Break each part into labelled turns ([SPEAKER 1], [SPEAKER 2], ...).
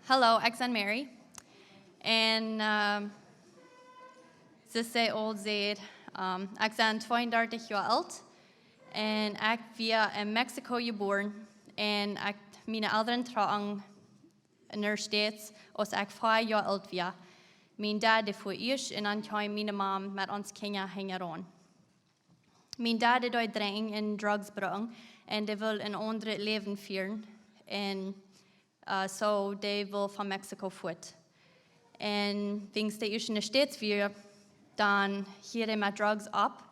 [SPEAKER 1] Hallo, ik ben Mary. En ze zei al zeer, ik ben 32 jaar oud. En ik ben in Mexico geboren. En mijn ouderen trouwen in de States als ik 5 jaar oud was. Mijn dad voor eerst en dan kwam mijn mom met ons kinderen heen aan. Mijn dad deed drinken en drugs brengen en die wil een ander leven vieren. En so die wil van Mexico voort. En wegen de eerst in de States weer, dan hier met drugs op,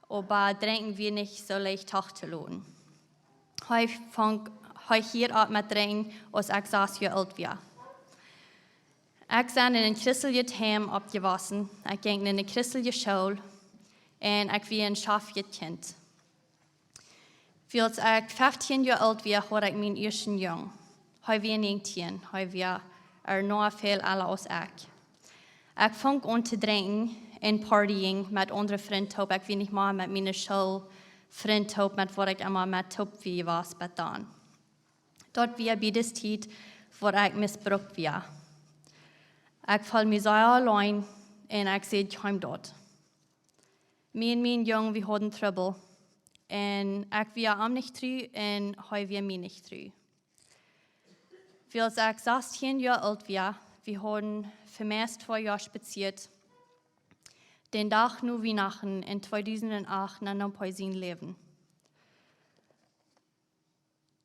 [SPEAKER 1] aber drinken wir nicht so leicht hochzuladen. Hij hier op met drinken als ik 6 jaar oud was. Ik ben in een christelijk heim opgewassen. Ik ging in een christelijke school en ik was een schafje kind. Als ik 15 jaar oud was, had ik mijn eerste jong. Hij was 19, hij was nog veel ouder als ik. Ik vang aan te drinken en partying met andere vrienden. Ik was niet meer met mijn schoolvrienden, met wat ik immer met top wie was, dan. Dat was bij de tijd waar ik misbruikt was. Ik val me zo alleen en ik zei, ik kom dood. Mijn jong, we hadden trouble. En ik was hem niet trouw en hij was mij niet trouw. Als ik 16 jaar oud was, we hadden voor meest 2 jaar spaziert. Den Dach nu Weihnachten in 2008 nahm hij zijn leven.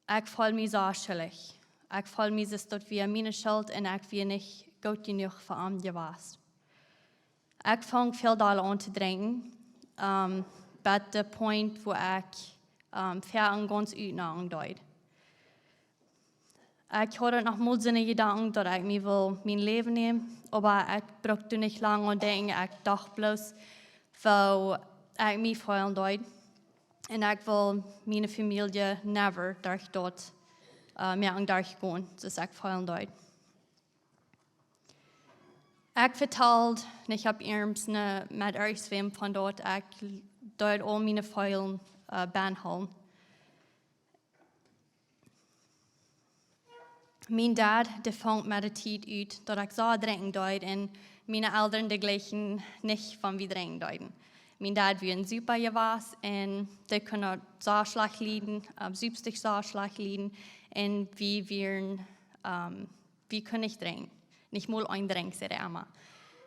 [SPEAKER 1] Ik voel me zo schuldig. Ik voel me dat we mijn schuld en ik was niet goed genoeg voor hem geweest. Ik vang veel dollar aan te drinken, bij de punt waar ik Fehr een ganz uitnaging deed. Ik had nog mal zin gedanken dat ik me wil mijn leven nemen, maar ik brukte niet lang aan denken. Ik dacht bloos, wil ik me voelen deed. En ik wil mijn familie never durch dat meer durchgaan, dus ik voelen deed. Ik vertelde niet op eerst met erg zwem van dat ik deed al mijn vuilen behandelen. Mijn dad vangt met de tijd uit dat ik zo drinken deed en mijn ouderen de gleichen niet van wie drinken deden. Mijn dad was een super geweest en die kunnen zo slecht leiden, selbstig zo slecht leiden en we kunnen niet drinken. Niet mal een drink, zei hij immer.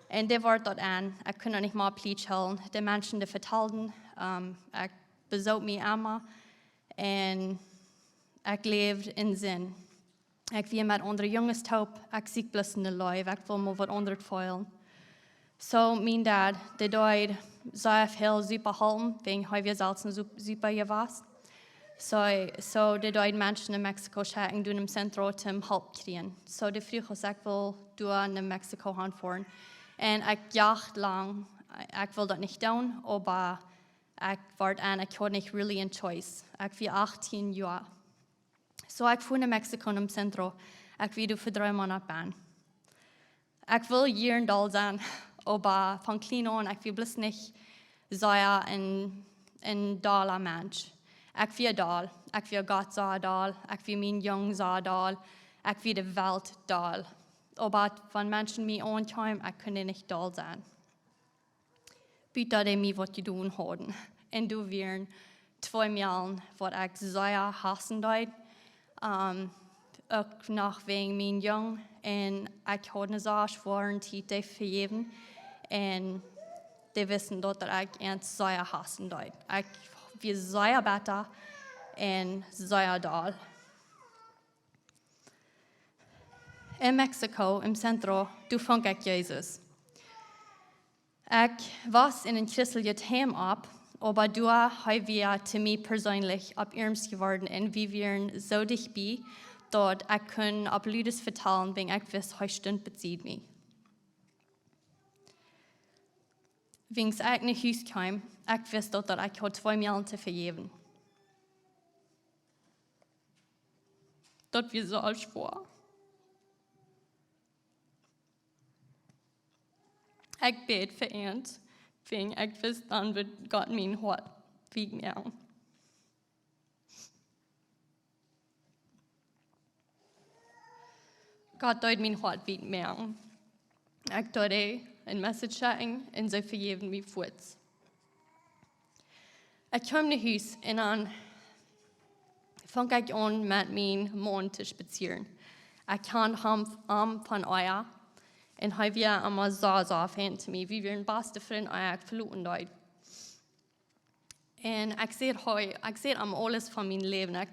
[SPEAKER 1] En die wordt dat aan. Ik kon niet meer pleitsch houden. De mensen die vertelden, ik bezoek me immer en ik leefde in zin. Ik was met andere jongens taub, ik zie bloos in de lijf, ik wil me wat anders voelen. So, mijn dad, die deed zo veel super helpen, wegen hij was zelfs een super geweest. So, die deed mensen in Mexico schicken, doen im Centro zum hulp krijgen. So, die vroeg ons, ik wil door naar Mexico gaan voeren. En ik jacht lang, ik wil dat niet doen, maar ik word aan, ik had niet really een choice. Ik was 18 jaar. So, ik voer naar Mexico im Centro. Ik wil voor 3 maanden baan. Ik wil hier in Dal zijn, maar van klein aan, ik wil bloos niet zijn een Daler mens. Ik wil Dal, ik wil God zijn Dal, ik wil mijn jong zijn Dal, ik wil de wereld Dal. Maar van mensen mij aankomen, ik kan niet Dal zijn. Buiten die mij wat je doen hadden. En toen waren 2 maanden wat ik zeer hassen deed. Ook nog wegen mijn jong. En ik had een zeer zware tijd vergeven. En die wisten dat ik een zeer hassen deed. Ik was zeer beter en zeer dal. In Mexico, im Centro, toen vond ik Jezus. Ik was in een christelijk heim op, maar door hij weer te mij persoonlijk op ernst geworden en we waren zo dichtbij dat ik kon op luides vertellen, ben ik wist, hij stond bezig mij. Wings ik naar huis kwam, ik wist dat ik had 2 maanden te vergeven. Dat was zo zwaar. Ik bid vereend, wegen ik wist dan wird God mijn hart wegnemen. Gott deed mijn hart beat meer. Ik deed een message schicken en ze vergeven me voort. Ik kwam naar huis en dan vang ik aan met mijn man te spazieren. Ik kan hem van euer en hij weer allemaal zo van te mij. Wie wir een beste vriend euer verloren deed. En ik zie hem alles van mijn leven. Ik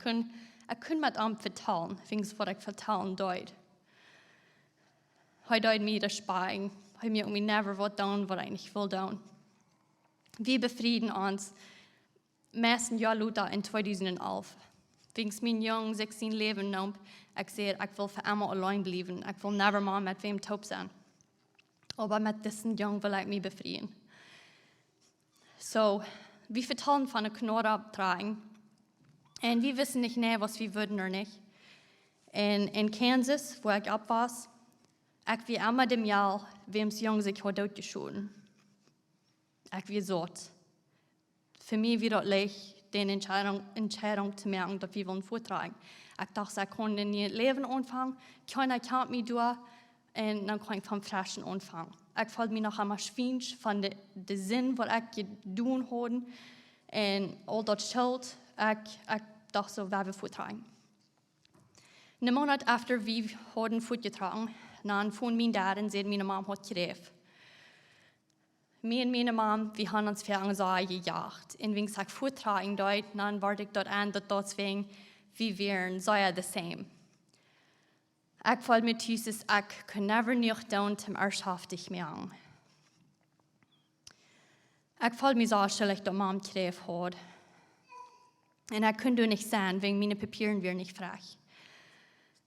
[SPEAKER 1] kon met hem vertellen, things wat ik vertellen deed. Hij deed mij de spijt. Hij maakt me never wat doen wat ik niet wil doen. We befrieden ons meestal jaar later in 2011. Wings mijn jong 16 leven nam, ik zei, ik wil voor immer alleen blijven. Ik wil never meer met wem top zijn. Aber met deze jong wil ik me befrieden. So, we vertellen van een knorrenopdraging. En we wissen nicht nee, was wir würden oder nicht. In Kansas, wo ich ab was, ich wie immer dem Jahr, wem's jung sich hat ausgeschoten. Ich wie sort. Für mich wird das leicht, den Entscheidung zu merken, dass wir wollen vortragen. Ich dachte, ich kann in ihr Leben anfangen, keiner kennt mich durch, und dann kann ich vom Frischen anfangen. Ich fühle mich noch einmal schwierig von dem Sinn, was ich getan habe, und all das Schild, ich dachte so, wer wir vortragen. Einen Monat after wir haben vorgetragen, dann von mein Dad und sehen, meine Mom hat gerufen. Mir und meine Mom, wir haben uns für eine Sache gejagt. Und wenn ich vortragen dort, dann warte ich dort an, dass deswegen wir wären sehr the same. Ich fühle mich dieses, ich kann never nicht tun, zum erschafftig mehr. Ich fühle mich so schlecht, dass Mom gerufen hat. Und ich konnte nicht sein, wegen meine Papieren wären nicht frei.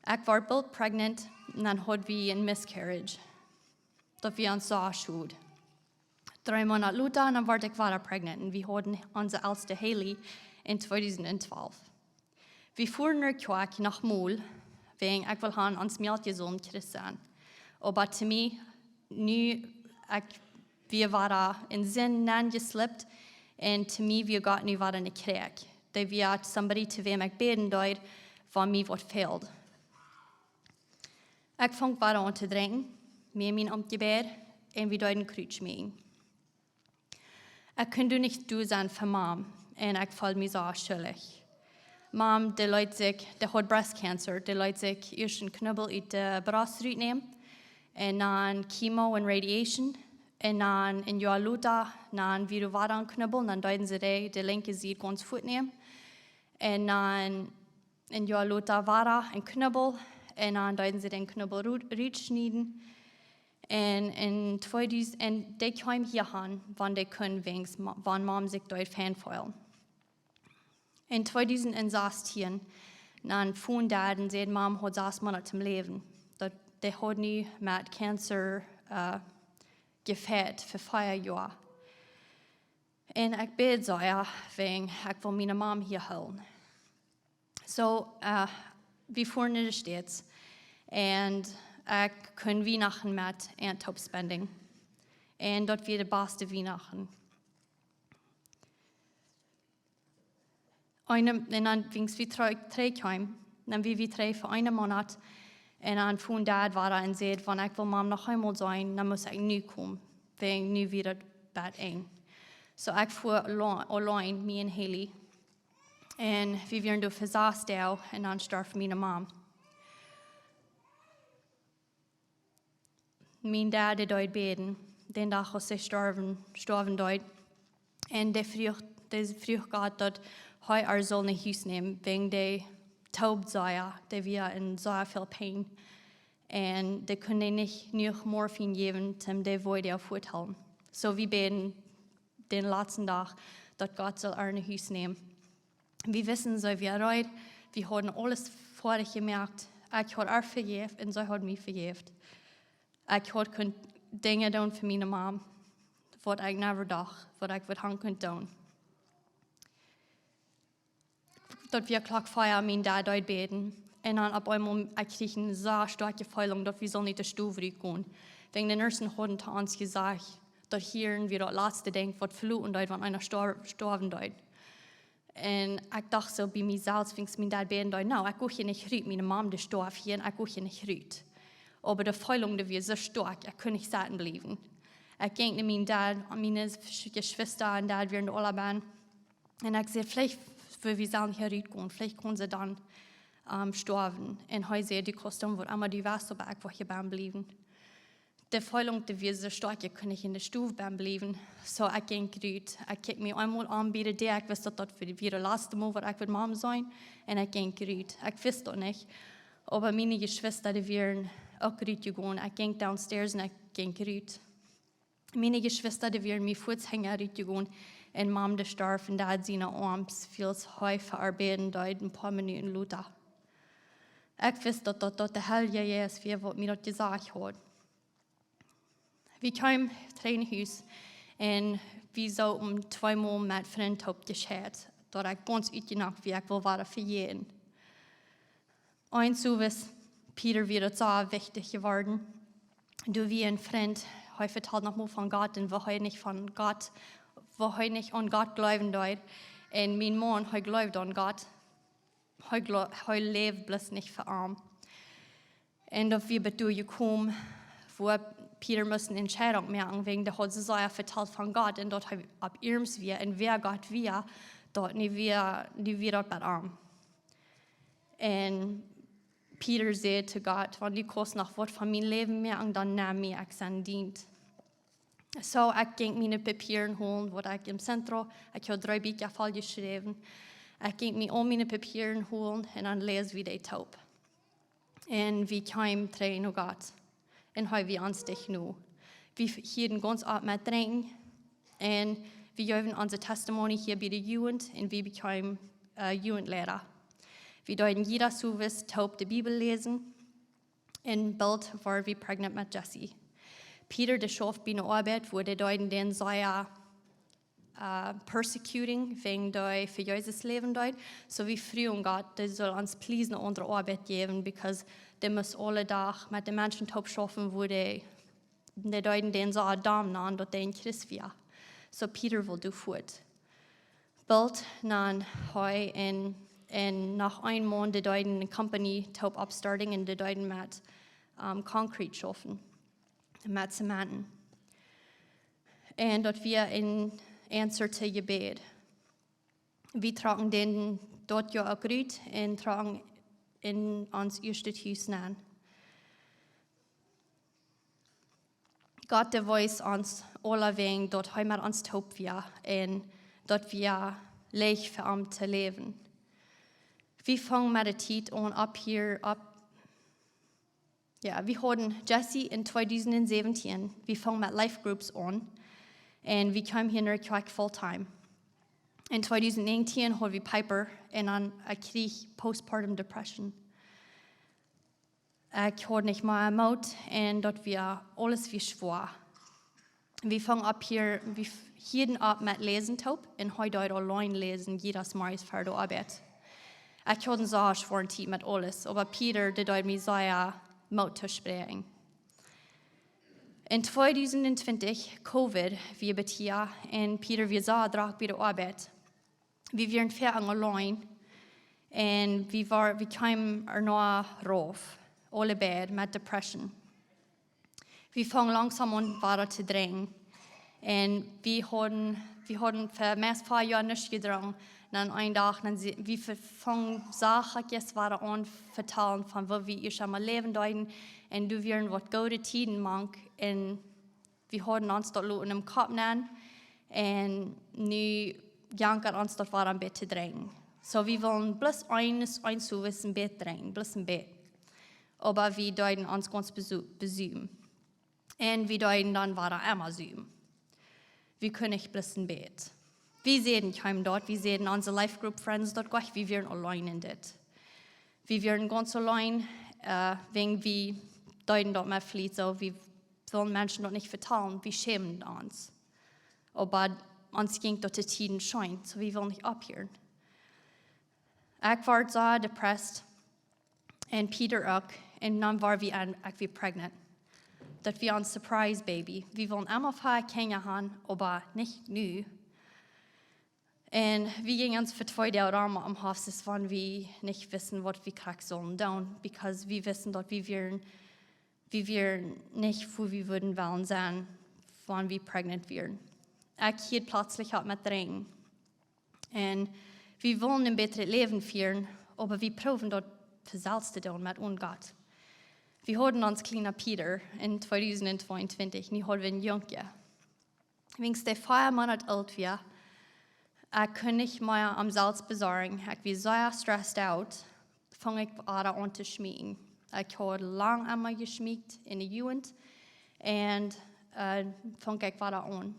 [SPEAKER 1] Ich war bald pregnant und dann hatten wir ein Miscarriage. Das wir uns so schuld. 3 Monate später, dann war ich weiter pregnant und wir hatten unsere erste Haley in 2012. Wir fuhren nach Kirche nach Mol, wegen ich will haben uns Mädchen Christen. Aber zu mir, wir waren in Sinn geslept und zu mir, wir gingen nicht weiter in den Krieg. Da wir somebody zu wem ich beten dort, war mir was fehlt. Ich fang weiter an zu trinken, mir mein Gebet und wir deuten Kreuz mehr. Ich konnte nicht du sein für Mom und ich fühle mich so schuldig. Mom, die hat Breast Cancer, die Leute sich erst einen Knüppel in die Brust nehmen und dann Chemo und Radiation und dann in Jahr Luther, dann wieder weiter einen Knüppel, dann deuten sie die linke Seite ganz gut nehmen und dann in Jahr Luther weiter einen Knüppel und dann deuten sie den Knüppel rausschneiden. Und die kamen hier an, wann die können, wann Mom sich dort fanfeuern. In 2016, dann von da, dann sieht Mom hat 6 Monate zum Leben. Die hat nie mit Cancer gefällt für 4 Jahre. Und ich bete so, wegen ich will meine Mom hier holen. So, wir fuhren in die Stadt und ich kann Weihnachten mit Antop spenden. Und dort wird die beste Weihnachten. Und dann, wenn wir zurückkommen, dann wir 3 für einen Monat. Und dann von Dad war er und sagt, wenn ich will Mom noch einmal sein, dann muss ich nie kommen, wegen nie wieder Bett ein. So ich fuhr allein, mir und Haley. Und wir waren da versaßt auch, und dann starb meine Mom. Mein Dad hat dort beten, den Tag, als sie starben dort. Und der früh Gott, dass er soll nicht Haus nehmen, wegen der Taubsäure, der wir in so viel Pain. Und die können nicht Morphin geben, um die Void aufzuhalten. So wir beten den letzten Tag, dass Gott soll er nicht Haus nehmen. Wir wissen, so wie reut, wir haben alles vorher gemerkt. Ich habe er vergeben und sie hat mich vergeben. Ich konnte Dinge tun für meine Mom, was ich never dachte, was ich mit Hand konnte tun. Dort wir Klockfeuer, mein Dad dort beten. Und dann ab einmal kriege ich eine so starke Fehlung, dass wir so nicht die Stufe gehen. Wegen den Nursen haben zu uns gesagt, dass hier wir das letzte Ding, was verloren dort, wenn einer gestorben dort. Und ich dachte so bei mir selbst, wenn mein Dad beten dort, no, ich gehe hier nicht raus, meine Mom ist gestorben hier, ich gehe hier nicht raus. Aber die Fehlung, die war so stark, ich konnte nicht satt bleiben. Ich ging zu meinem Dad, meine Geschwister und Dad während alle waren. Und ich sagte, vielleicht will wir sagen, hier rausgehen, vielleicht können sie dann sterben. Und heute sehe die Kostüm, wo immer die Wasser bei einfach hier bleiben. Die Fehlung, die war so stark, ich konnte nicht in der Stube bleiben. So ich ging raus. Ich kickte mich einmal an bei der Tür, ich wusste, das wird das letzte Mal, wo ich mit Mom sein. Und ich ging raus. Ich wusste das nicht. Aber meine Geschwister, die waren auch rausgegangen. Ich ging downstairs und ich ging raus. Meine Geschwister, die waren mir Fußhänger rausgegangen. Und Mom, die starb und da hat sie Arms viel zu häufig verarbeiten, dort ein paar Minuten lauter. Ich wusste, dass das der Hölle ist, wie mir das gesagt hat. Wir kamen ins Haus und wir sollten 2 Mal mit Freunden geschert, dass ich ganz ausgemacht wie ich will war für jeden. Eins was Peter wird so wichtig geworden. Du wie ein Freund, heute vertelt nochmal von Gott und wo heute nicht von Gott, wo heute nicht an Gott glauben dort. Und mein Mann, heute glaubt an Gott, heute lebt bloß nicht für arm. Und auf wir gekommen, wo Peter musste eine Entscheidung machen, wegen der hat so vertellt von Gott und dort ab ihms wir und wer Gott wir, dort nie wir dort bei arm. Und Peter sagt zu Gott, wenn die kost nach Wort von meinem Leben merken, dann nahm mir ich sein dient. So ich ging meine Papiere holen, wo ich im Zentrum, ich habe 3 Bücher voll geschrieben. Ich ging mir meine Papiere holen und dann lese wir die taub. Und wir kamen zu Gott. Und heute wir uns dich nu. Wir hielten ganz ab mit trinken und wir gaben unser Testimony hier bei der Jugend und wir bekamen Jugendlehrer. Wir deuten jeder Service taub die Bibel lesen und bald waren wir pregnant mit Jesse. Peter, der schafft bei einer Arbeit, wo der deuten den sehr persecuting wegen der für Jesus Leben deut. So wie früh und Gott, der soll uns please eine andere Arbeit geben, because der muss alle Tag mit den Menschen taub schaffen, wo der deuten den so Adam an, dort der in Christ war. So Peter will du fort. Bald dann heu und nach einem Monat der deuten eine Company taub upstarting und der deuten mit Concrete schaffen, mit Zementen. Und dort wir in Answer to Gebet. Wir tragen den dort ja auch gut und tragen in uns erste Haus an. Gott, der weiß uns alle wegen, dort heimat uns taub wir und dort wir leicht für ihn zu leben. Wir fangen mit der Zeit an, wir hatten Jesse in 2017, wir fangen mit Life Groups an und wir kamen hier in der Kirche Fulltime. In 2019 hatten wir Piper und dann krieg ich Postpartum Depression. Ich hatte nicht mal einen Mut und dort wir alles wie schwer. Wir fangen hier jeden Abend mit Lesen taub und heute allein lesen, jedes Mal ist für die Arbeit. Ich hatte so einen schweren Zeit mit alles, aber Peter, der dort mir sehr Mut zu sprechen. In 2020, Covid, wir betia und Peter, wir sahen drauf bei der Arbeit. Wir waren fertig allein und wir kamen noch rauf, alle beide mit Depression. Wir fangen langsam an, weiter zu drängen. Und wir hatten für mehr als 4 Jahre nicht gedrungen. Dann einen Tag, wir fangen Sachen jetzt weiter an, vertellen, von wo wir schon mal leben deuten. Und du wirst was gute Tiden machen. Und wir hatten uns dort in dem Kopf nennen. Und nu janken uns dort weiter ein Bett zu drängen. So, wir wollen bloß ein Service im Bett drängen, bloß im Bett. Aber wir deuten uns ganz besuchen. Und wir deuten dann weiter einmal suchen. Wir können nicht bloß im Bett. Wir sehen keinem dort, wir sehen unsere Life Group Friends dort, wir wären allein in das. Wir wären ganz allein, wegen wir deuten dort mehr flieht, so wir wollen Menschen dort nicht vertrauen, wir schämen uns. Aber uns ging dort die Tiden scheint, so wir wollen nicht abhören. Ich war so depressed und Peter auch, und dann waren wir pregnant. Das war ein Surprise Baby. Wir wollen einmal vorher Kinder haben, aber nicht nu. Und wir gingen uns für 2 Jahre am Haus, wenn wir nicht wissen, was wir kriegen sollen, because wir wissen, dass wir wären wie wir nicht, wo wir würden wollen sein, wann wir prägnant werden. Ich hielt plötzlich halt mit Regen. Und wir wollen ein besseres Leben führen, aber wir proben dort versalzt zu tun mit Gott. Wir hatten uns kleiner Peter in 2022, nie hatten wir ein Junge. Wenn der 4 Monate alt war, ich konnte nicht mehr am Salz besorgen. Ich war so stressed out, fang ich an zu schmieden. Ich habe lang einmal geschmiegt in der Jugend und fang ich weiter an.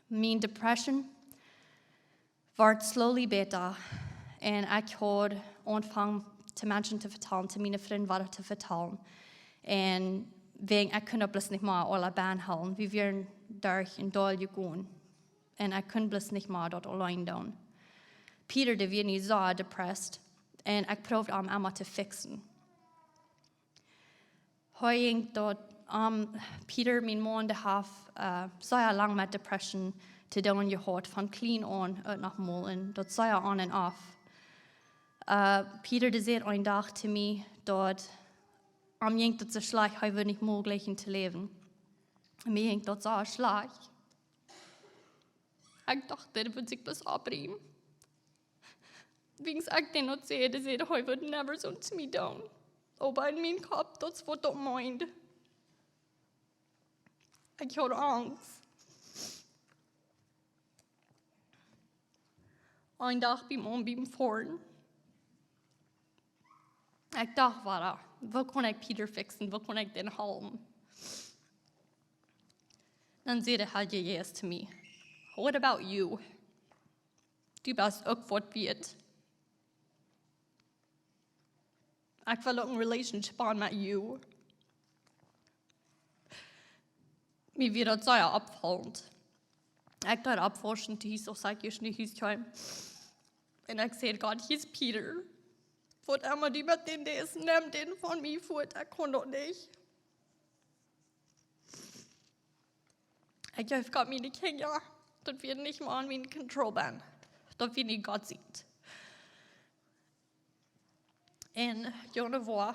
[SPEAKER 1] Meine Depression wird slowly besser und ich habe angefangen, zu Menschen zu vertellen, zu meinen Freunden weiter zu vertellen. Und wegen, ich konnte bloß nicht mehr alle Bahn halten. Wir wären durch in Dal gegangen. Und ich konnte bloß nicht mehr dort allein tun. Peter, der war nicht so depressed. Und ich probierte ihn einmal zu fixen. Heute dort, Peter, mein Mann, der hat so lange mit Depression zu tun gehabt, von klein an nach mal. Und dort so on und off. Peter, der sagt ein Tag zu mir, dort, ging dort so schlecht, heute wird nicht möglich zu leben. Und mir ging dort so schlecht. Ich dachte, der wird sich bloß abbrechen. Wegen ich den noch sehe, der sagt, heute wird never so zu mir tun. Aber in meinem Kopf, das wird doch meint. Ich hatte Angst. Ein Tag beim Fahren. Ich dachte, wo kann ich Peter fixen, wo kann ich den halten? Dann sagte er halt Jesus zu mir. What about you? Du bist auch was wird. Ich will auch eine Relationship mit you. Mir wird das sehr abfallend. Ich dachte abforschen, die hieß auch, sag ich nicht, hieß kein. Und ich sagte, Gott, hier ist Peter. Was immer die mit den ist, nimm den von mir fort, ich kann doch nicht. Ich habe Gott meine Kinder, dass wir nicht mal an meinen Control sind, dass wir nicht Gott sieht. Und Januar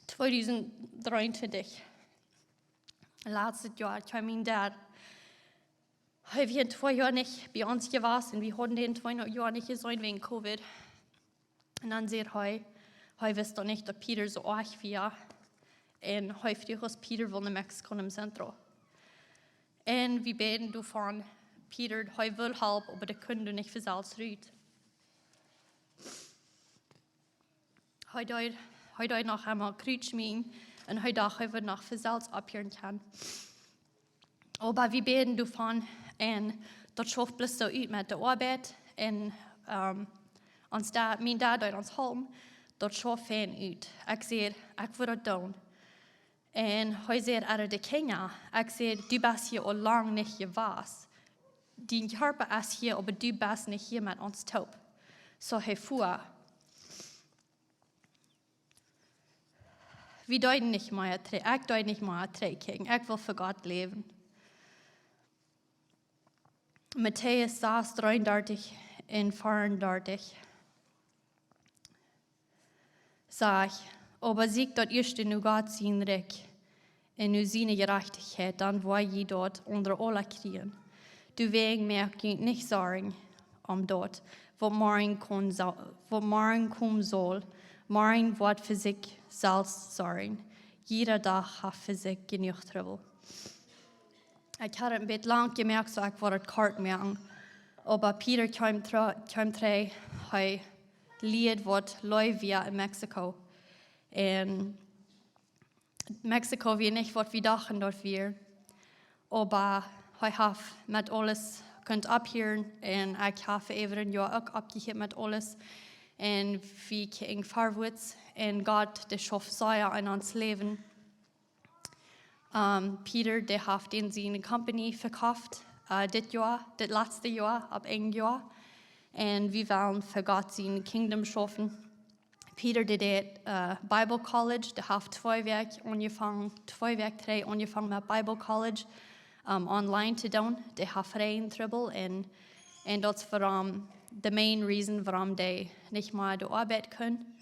[SPEAKER 1] 2023, letztes Jahr, ich habe meinen Dad, wir haben 2 Jahre nicht bei uns gewesen und wir hatten den 2 Jahre nicht gesehen wegen Covid. Und dann sagt er, wisst doch nicht, dass Peter so arg war. Und heute ist Peter wohl in Mexiko im Zentrum. Und wir beten davon, Peter, heute will helfen, aber der könnte nicht für selbst reden. Heute noch einmal Kreuz schmieden und heute wird noch für selbst abhören können. Aber wir beten davon, und das schafft bloß so ut mit der Arbeit. Und mein Dad hat uns helfen, das schafft ihn ut. Ich sehe, ich würde das tun. Und heute sagt er die Kinder, ich sehe, du bist hier auch lange nicht gewesen. Dein Körper ist hier, aber du bist nicht hier mit uns taub. So hervor. Wir deuten nicht mehr, ich deute nicht mehr kriegen. Ich will für Gott leben. Matthäus 6, 33 und 34. Sag, aber siegt dort erst in Gott sein Reich, in seine Gerechtigkeit, dann war je dort unter alle kriegen. Du wegen mir nicht sorgen dort, wo morgen kommen soll. Morgen wird für sich selbst sorgen. Jeder Tag hat für sich genug Trouble. Ich hatte ein bisschen lang gemerkt, so ich wollte kalt merken. Aber Peter kam drei, er lied, was läuft wie in Mexiko. Und Mexiko wie nicht, was wir dachten, dort wir. Aber er hat mit alles könnt abhören und ich habe eben ein Jahr auch abgehört mit alles. Und wir gingen vorwärts und Gott, der schafft Säure in uns Leben. Peter, der hat in seine Company verkauft, das letzte Jahr, ab ein Jahr. Und wir wollen für Gott sein Kingdom schaffen. Peter, der Bible College, der hat 2 Werk angefangen, 2 Werk 3 angefangen mit Bible College online zu tun. Der hat freien Trouble und das ist the main reason, warum die nicht mal die Arbeit können.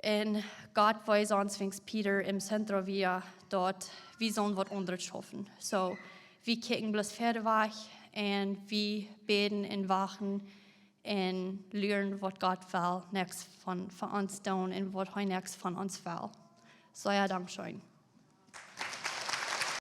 [SPEAKER 1] Und Gott weiß uns, wie Peter im Zentrum wir dort, wir sollen was anderes schaffen. So, wir kicken bloß Pferde weg und wir beten und wachen und lernen, was Gott will, nichts von uns tun und was er nichts von uns will. So, ja, Dankeschön.